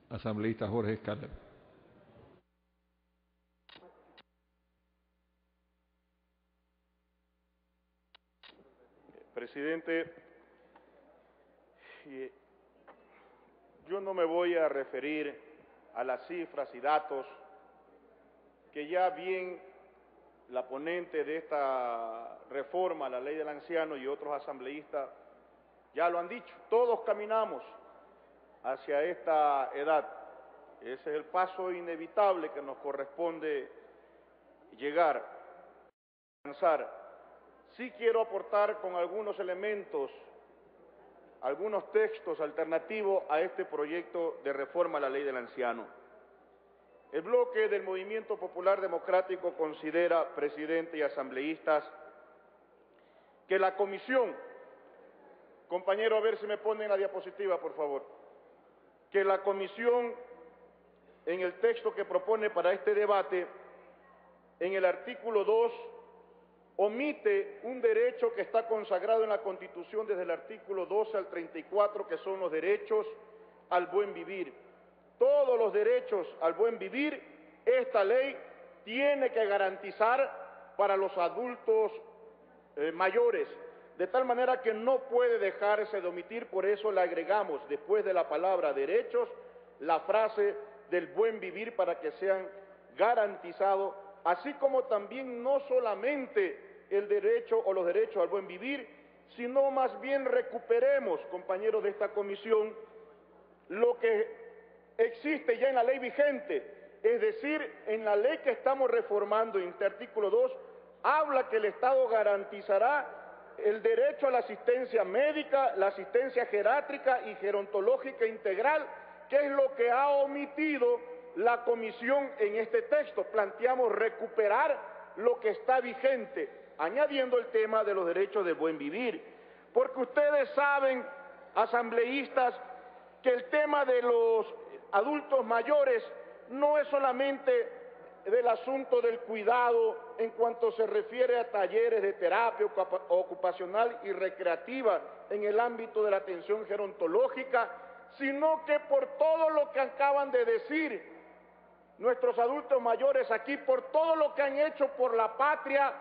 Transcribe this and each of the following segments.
Asambleísta Jorge Escalera. Presidente, yo no me voy a referir a las cifras y datos que ya bien la ponente de esta reforma a la ley del anciano y otros asambleístas ya lo han dicho. Todos caminamos hacia esta edad. Ese es el paso inevitable que nos corresponde llegar, avanzar. Sí quiero aportar con algunos elementos, algunos textos alternativos a este proyecto de reforma a la ley del anciano. El bloque del Movimiento Popular Democrático considera, presidente y asambleístas, que la comisión, compañero, a ver si me ponen la diapositiva, por favor, que la comisión, en el texto que propone para este debate, en el artículo 2, omite un derecho que está consagrado en la Constitución desde el artículo 12 al 34, que son los derechos al buen vivir. Todos los derechos al buen vivir, esta ley tiene que garantizar para los adultos mayores, de tal manera que no puede dejarse de omitir. Por eso le agregamos, después de la palabra derechos, la frase del buen vivir para que sean garantizados, así como también no solamente el derecho o los derechos al buen vivir, sino más bien recuperemos, compañeros de esta comisión, lo que existe ya en la ley vigente, es decir, en la ley que estamos reformando, en este artículo 2, habla que el Estado garantizará el derecho a la asistencia médica, la asistencia geriátrica y gerontológica integral, que es lo que ha omitido la comisión en este texto. Planteamos recuperar lo que está vigente, añadiendo el tema de los derechos del buen vivir, porque ustedes saben, asambleístas, que el tema de los adultos mayores no es solamente del asunto del cuidado en cuanto se refiere a talleres de terapia ocupacional y recreativa en el ámbito de la atención gerontológica, sino que por todo lo que acaban de decir nuestros adultos mayores aquí, por todo lo que han hecho por la patria,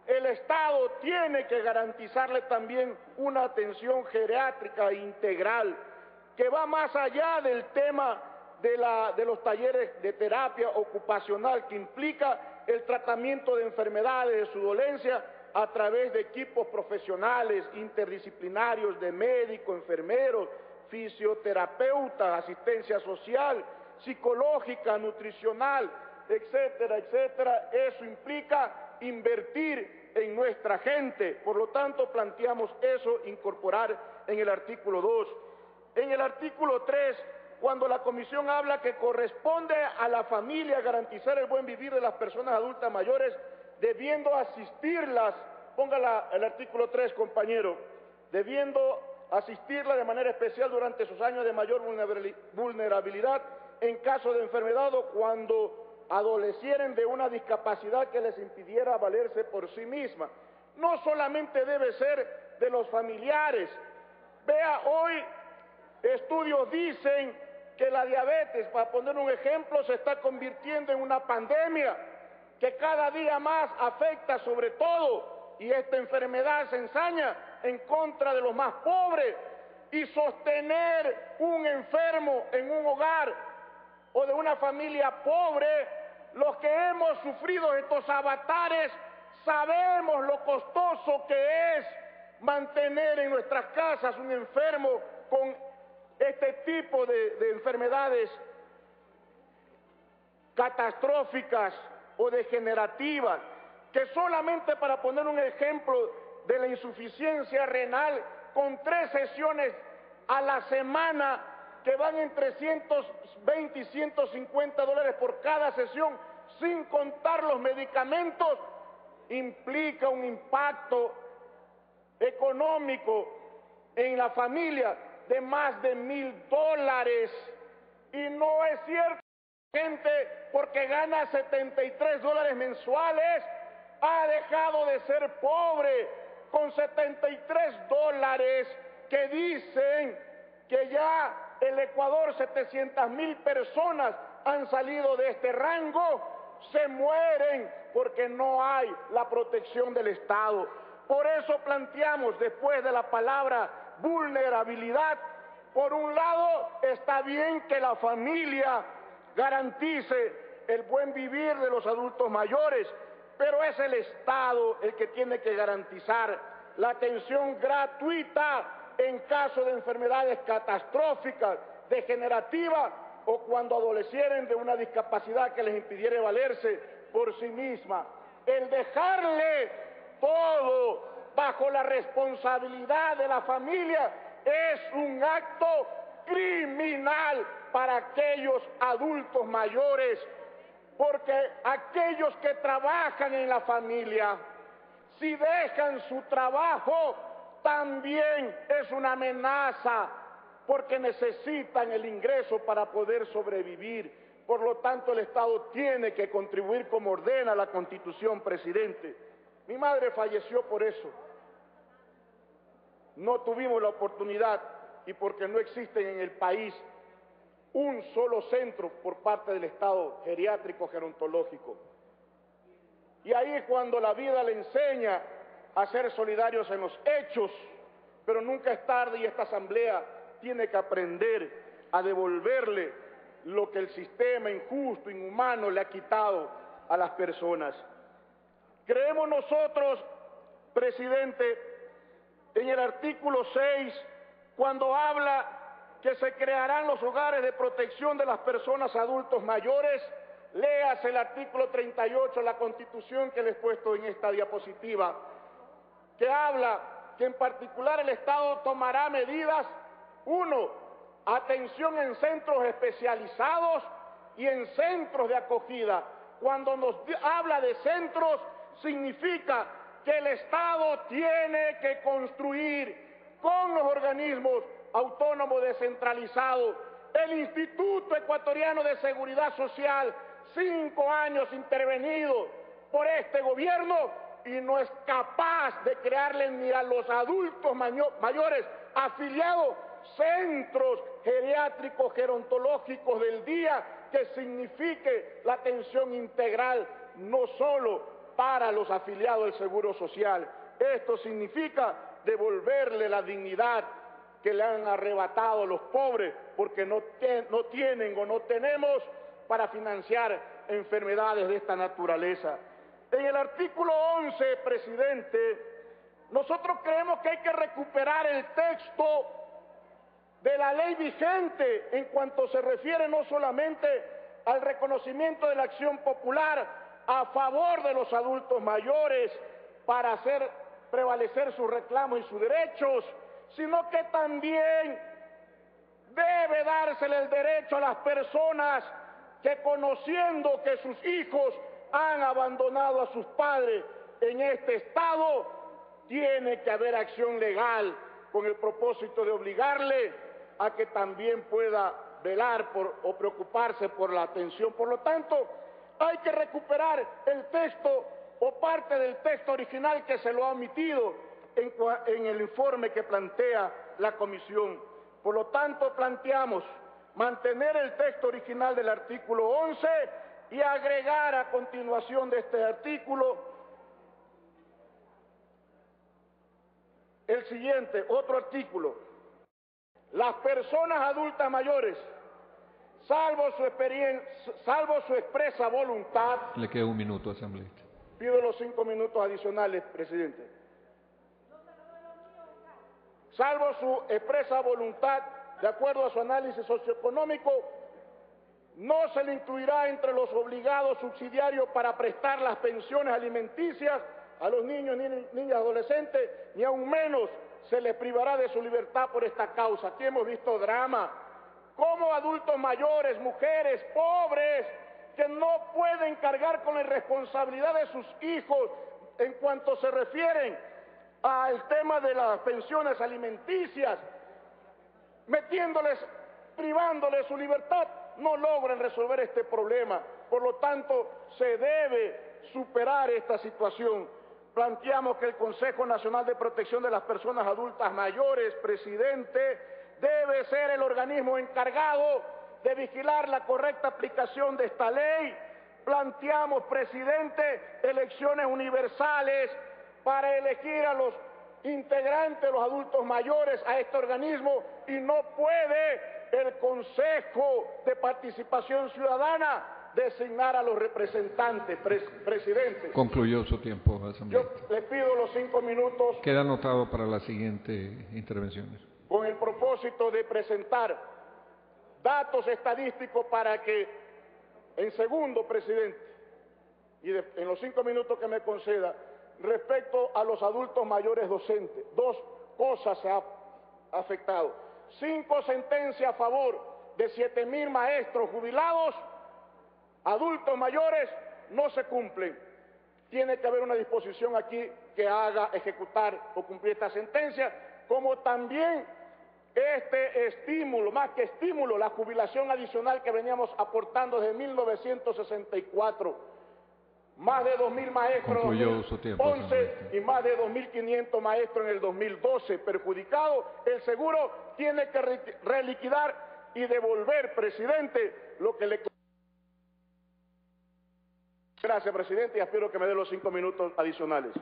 el Estado tiene que garantizarle también una atención geriátrica integral, que va más allá del tema de los talleres de terapia ocupacional, que implica el tratamiento de enfermedades, de su dolencia, a través de equipos profesionales, interdisciplinarios, de médicos, enfermeros, fisioterapeutas, asistencia social, psicológica, nutricional, etcétera, etcétera. Eso implica invertir en nuestra gente. Por lo tanto, planteamos eso, incorporar en el artículo 2. En el artículo 3, cuando la comisión habla que corresponde a la familia garantizar el buen vivir de las personas adultas mayores, debiendo asistirlas, ponga el artículo 3, compañero, debiendo asistirla de manera especial durante sus años de mayor vulnerabilidad en caso de enfermedad o cuando adolecieren de una discapacidad que les impidiera valerse por sí misma. No solamente debe ser de los familiares. Vea, hoy estudios dicen que la diabetes, para poner un ejemplo, se está convirtiendo en una pandemia que cada día más afecta sobre todo, y esta enfermedad se ensaña en contra de los más pobres, y sostener un enfermo en un hogar o de una familia pobre, los que hemos sufrido estos avatares sabemos lo costoso que es mantener en nuestras casas un enfermo con este tipo de enfermedades catastróficas o degenerativas, que solamente, para poner un ejemplo de la insuficiencia renal, con 3 sesiones a la semana, que van entre 120 y 150 dólares por cada sesión, sin contar los medicamentos, implica un impacto económico en la familia de más de $1,000. Y no es cierto, gente, porque gana 73 dólares mensuales, ha dejado de ser pobre. Con 73 dólares que dicen que ya el Ecuador 700.000 personas han salido de este rango, se mueren porque no hay la protección del Estado. Por eso planteamos, después de la palabra vulnerabilidad, por un lado está bien que la familia garantice el buen vivir de los adultos mayores, pero es el Estado el que tiene que garantizar la atención gratuita en caso de enfermedades catastróficas, degenerativas o cuando adolecieren de una discapacidad que les impidiera valerse por sí misma. El dejarle todo bajo la responsabilidad de la familia es un acto criminal para aquellos adultos mayores, porque aquellos que trabajan en la familia, si dejan su trabajo, también es una amenaza, porque necesitan el ingreso para poder sobrevivir. Por lo tanto, el Estado tiene que contribuir como ordena la Constitución, presidente. Mi madre falleció por eso. No tuvimos la oportunidad y porque no existen en el país un solo centro por parte del Estado geriátrico gerontológico. Y ahí es cuando la vida le enseña a ser solidarios en los hechos, pero nunca es tarde y esta asamblea tiene que aprender a devolverle lo que el sistema injusto, inhumano le ha quitado a las personas. Creemos nosotros, presidente, en el artículo 6, cuando habla que se crearán los hogares de protección de las personas adultos mayores, léase el artículo 38 de la Constitución que les he puesto en esta diapositiva, que habla que en particular el Estado tomará medidas, 1, atención en centros especializados y en centros de acogida. Cuando nos habla de centros, significa que el Estado tiene que construir con los organismos autónomos descentralizados el Instituto Ecuatoriano de Seguridad Social, 5 años intervenido por este gobierno y no es capaz de crearle ni a los adultos mayores afiliados centros geriátricos gerontológicos del día que signifique la atención integral no solo para los afiliados del Seguro Social. Esto significa devolverle la dignidad que le han arrebatado los pobres porque no tienen o no tenemos para financiar enfermedades de esta naturaleza. En el artículo 11, presidente, nosotros creemos que hay que recuperar el texto de la ley vigente en cuanto se refiere no solamente al reconocimiento de la acción popular a favor de los adultos mayores para hacer prevalecer sus reclamos y sus derechos, sino que también debe dársele el derecho a las personas que, conociendo que sus hijos han abandonado a sus padres en este estado, tiene que haber acción legal con el propósito de obligarle a que también pueda velar por o preocuparse por la atención. Por lo tanto, hay que recuperar el texto o parte del texto original que se lo ha omitido en el informe que plantea la comisión. Por lo tanto, planteamos mantener el texto original del artículo 11 y agregar a continuación de este artículo el siguiente, otro artículo. Las personas adultas mayores, salvo su expresa voluntad. Le queda un minuto, asambleísta. Pido los 5 minutos adicionales, presidente. Salvo su expresa voluntad, de acuerdo a su análisis socioeconómico, no se le incluirá entre los obligados subsidiarios para prestar las pensiones alimenticias a los niños, niñas, adolescentes, ni aún menos se les privará de su libertad por esta causa. Aquí hemos visto drama, como adultos mayores, mujeres, pobres, que no pueden cargar con la responsabilidad de sus hijos en cuanto se refieren al tema de las pensiones alimenticias, privándoles su libertad, no logran resolver este problema. Por lo tanto, se debe superar esta situación. Planteamos que el Consejo Nacional de Protección de las Personas Adultas Mayores, presidente, debe ser el organismo encargado de vigilar la correcta aplicación de esta ley. Planteamos, presidente, elecciones universales para elegir a los integrantes, los adultos mayores, a este organismo, y no puede el Consejo de Participación Ciudadana designar a los representantes, presidente. Concluyó su tiempo, asambleísta. Yo le pido los 5 minutos. Queda anotado para las siguientes intervenciones. Con el propósito de presentar datos estadísticos para que, en segundo, presidente, y en los 5 minutos que me conceda, respecto a los adultos mayores docentes, 2 cosas se ha afectado. 5 sentencias a favor de 7.000 maestros jubilados, adultos mayores, no se cumplen. Tiene que haber una disposición aquí que haga ejecutar o cumplir esta sentencia, como también este estímulo, más que estímulo, la jubilación adicional que veníamos aportando desde 1964. Más de 2.000 maestros en el 2011 y más de 2.500 maestros en el 2012 perjudicados. El seguro tiene que reliquidar y devolver, presidente, lo que le... Gracias, presidente, y espero que me dé los 5 minutos adicionales.